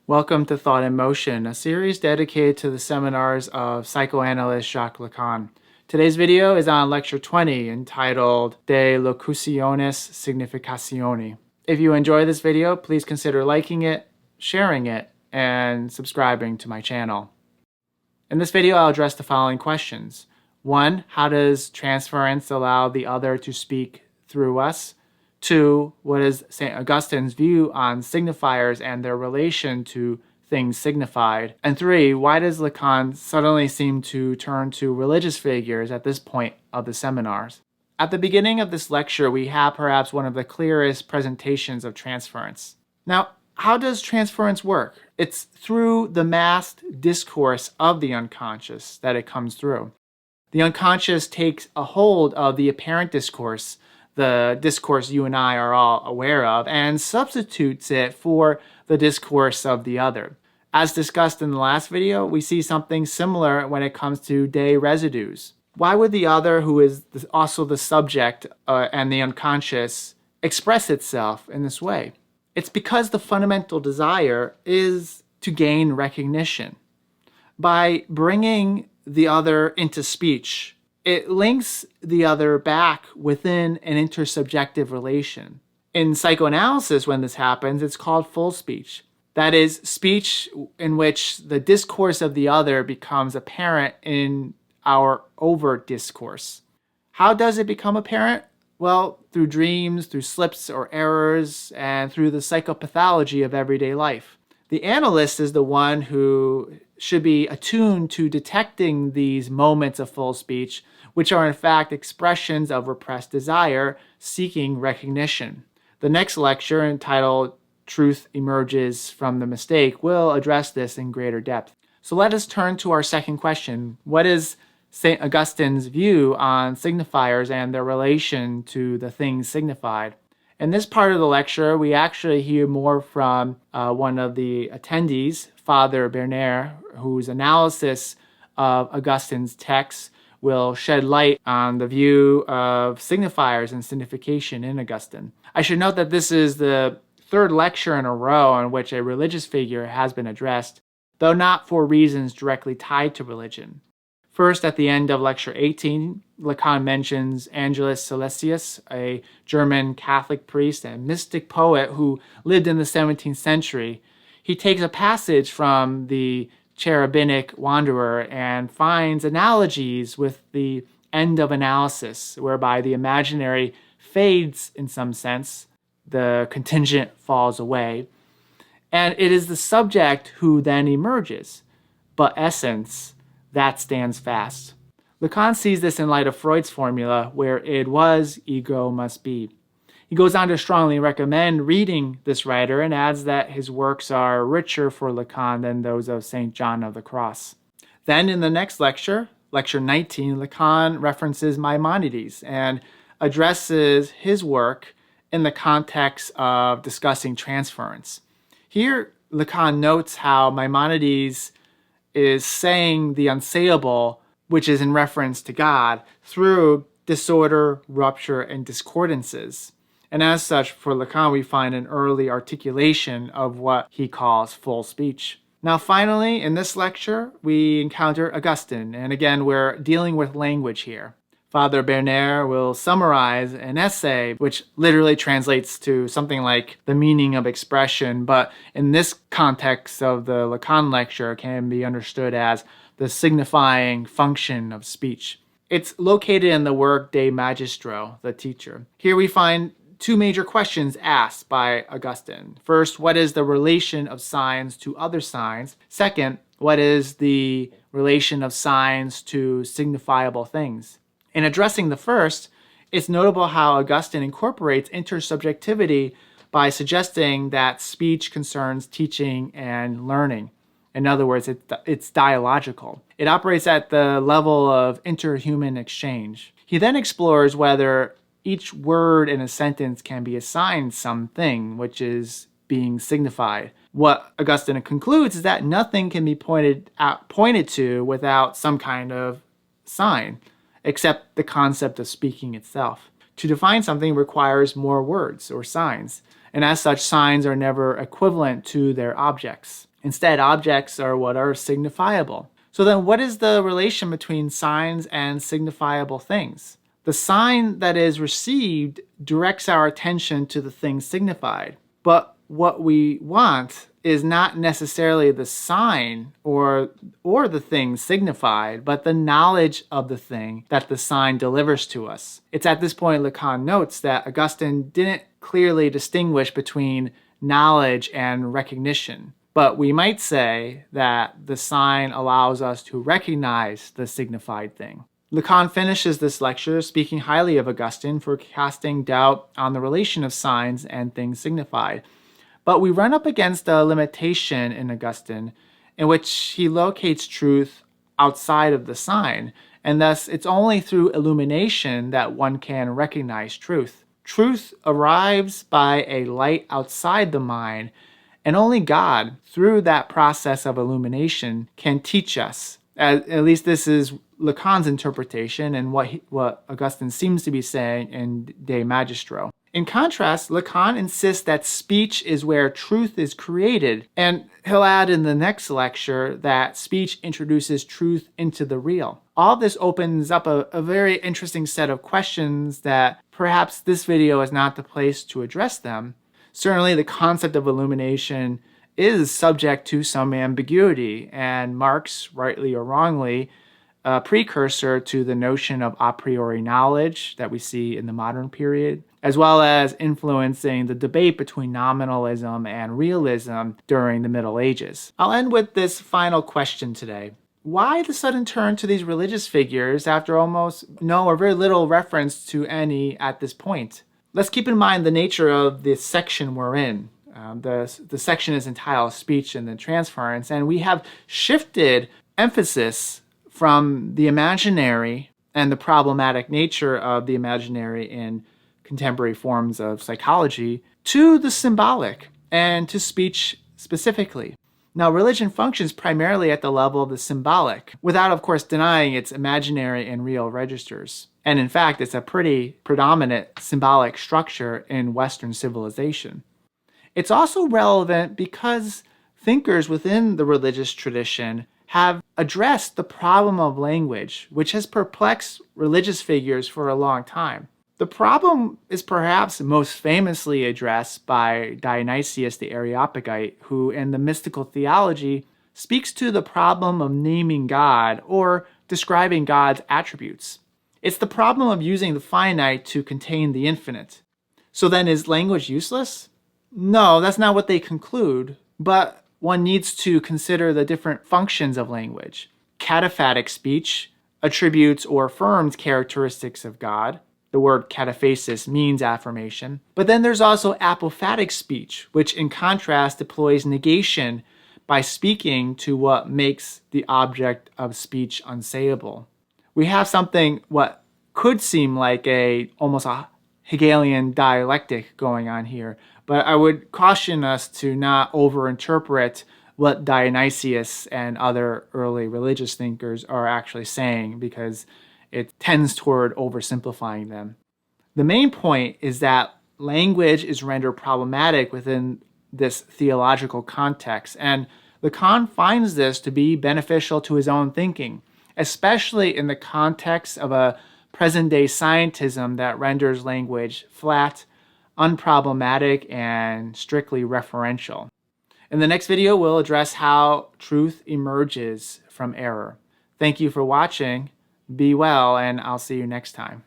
Welcome to Thought in Motion, a series dedicated to the seminars of psychoanalyst Jacques Lacan. Today's video is on Lecture 20, entitled De Locutionis Significationi. If you enjoy this video, please consider liking it, sharing it, and subscribing to my channel. In this video, I'll address the following questions. 1. How does transference allow the other to speak through us? 2. What is St. Augustine's view on signifiers and their relation to things signified? And 3. Why does Lacan suddenly seem to turn to religious figures at this point of the seminars? At the beginning of this lecture, we have perhaps one of the clearest presentations of transference. Now, how does transference work? It's through the masked discourse of the unconscious that it comes through. The unconscious takes a hold of the apparent discourse, the discourse you and I are all aware of, and substitutes it for the discourse of the other. As discussed in the last video, we see something similar when it comes to de residues. Why would the other, who is also the subject and the unconscious, express itself in this way? It's because the fundamental desire is to gain recognition. By bringing the other into speech, it links the other back within an intersubjective relation. In psychoanalysis, when this happens, it's called full speech. That is, speech in which the discourse of the other becomes apparent in our overt discourse. How does it become apparent? Well, through dreams, through slips or errors, and through the psychopathology of everyday life. The analyst is the one who should be attuned to detecting these moments of full speech, which are in fact expressions of repressed desire seeking recognition. The next lecture, entitled Truth Emerges from the Mistake, will address this in greater depth. So let us turn to our second question. What is St. Augustine's view on signifiers and their relation to the things signified? In this part of the lecture, we actually hear more from one of the attendees, Father Bernard, whose analysis of Augustine's text will shed light on the view of signifiers and signification in Augustine. I should note that this is the third lecture in a row in which a religious figure has been addressed, though not for reasons directly tied to religion. First, at the end of Lecture 18, Lacan mentions Angelus Silesius, a German Catholic priest and mystic poet who lived in the 17th century. He takes a passage from the Cherubinic Wanderer and finds analogies with the end of analysis, whereby the imaginary fades in some sense, the contingent falls away, and it is the subject who then emerges, but essence, that stands fast. Lacan sees this in light of Freud's formula, where id was, ego must be. He goes on to strongly recommend reading this writer and adds that his works are richer for Lacan than those of St. John of the Cross. Then in the next lecture, Lecture 19, Lacan references Maimonides and addresses his work in the context of discussing transference. Here, Lacan notes how Maimonides is saying the unsayable, which is in reference to God, through disorder, rupture, and discordances. And as such, for Lacan, we find an early articulation of what he calls full speech. Now, finally, in this lecture, we encounter Augustine, and again, we're dealing with language here. Father Bernard will summarize an essay which literally translates to something like the meaning of expression, but in this context of the Lacan lecture can be understood as the signifying function of speech. It's located in the work De Magistro, the teacher. Here we find two major questions asked by Augustine. First, what is the relation of signs to other signs? Second, what is the relation of signs to signifiable things? In addressing the first, it's notable how Augustine incorporates intersubjectivity by suggesting that speech concerns teaching and learning. In other words, it's dialogical. It operates at the level of interhuman exchange. He then explores whether each word in a sentence can be assigned something, which is being signified. What Augustine concludes is that nothing can be pointed to without some kind of sign, except the concept of speaking itself. To define something requires more words or signs, and as such, signs are never equivalent to their objects. Instead, objects are what are signifiable. So then what is the relation between signs and signifiable things? The sign that is received directs our attention to the thing signified. But what we want is not necessarily the sign or the thing signified, but the knowledge of the thing that the sign delivers to us. It's at this point Lacan notes that Augustine didn't clearly distinguish between knowledge and recognition. But we might say that the sign allows us to recognize the signified thing. Lacan finishes this lecture speaking highly of Augustine for casting doubt on the relation of signs and things signified. But we run up against a limitation in Augustine in which he locates truth outside of the sign, and thus it's only through illumination that one can recognize truth. Truth arrives by a light outside the mind, and only God, through that process of illumination, can teach us. At least this is Lacan's interpretation and what Augustine seems to be saying in De Magistro. In contrast, Lacan insists that speech is where truth is created, and he'll add in the next lecture that speech introduces truth into the real. All this opens up a very interesting set of questions that perhaps this video is not the place to address them. Certainly, the concept of illumination is subject to some ambiguity, and Marx, rightly or wrongly, a precursor to the notion of a priori knowledge that we see in the modern period, as well as influencing the debate between nominalism and realism during the Middle Ages. I'll end with this final question today. Why the sudden turn to these religious figures after almost no or very little reference to any at this point? Let's keep in mind the nature of this section we're in. The section is entitled Speech and the Transference, and we have shifted emphasis from the imaginary and the problematic nature of the imaginary in contemporary forms of psychology to the symbolic and to speech specifically. Now, religion functions primarily at the level of the symbolic, without, of course, denying its imaginary and real registers. And in fact, it's a pretty predominant symbolic structure in Western civilization. It's also relevant because thinkers within the religious tradition have addressed the problem of language, which has perplexed religious figures for a long time. The problem is perhaps most famously addressed by Dionysius the Areopagite, who in the mystical theology speaks to the problem of naming God or describing God's attributes. It's the problem of using the finite to contain the infinite. So then, is language useless? No, that's not what they conclude, but one needs to consider the different functions of language. Cataphatic speech attributes or affirms characteristics of God. The word cataphasis means affirmation. But then there's also apophatic speech, which in contrast deploys negation by speaking to what makes the object of speech unsayable. We have something what could seem like almost a Hegelian dialectic going on here, but I would caution us to not overinterpret what Dionysius and other early religious thinkers are actually saying, because it tends toward oversimplifying them. The main point is that language is rendered problematic within this theological context, and Lacan finds this to be beneficial to his own thinking, especially in the context of a present-day scientism that renders language flat, unproblematic, and strictly referential. In the next video, we'll address how truth emerges from error. Thank you for watching. Be well, and I'll see you next time.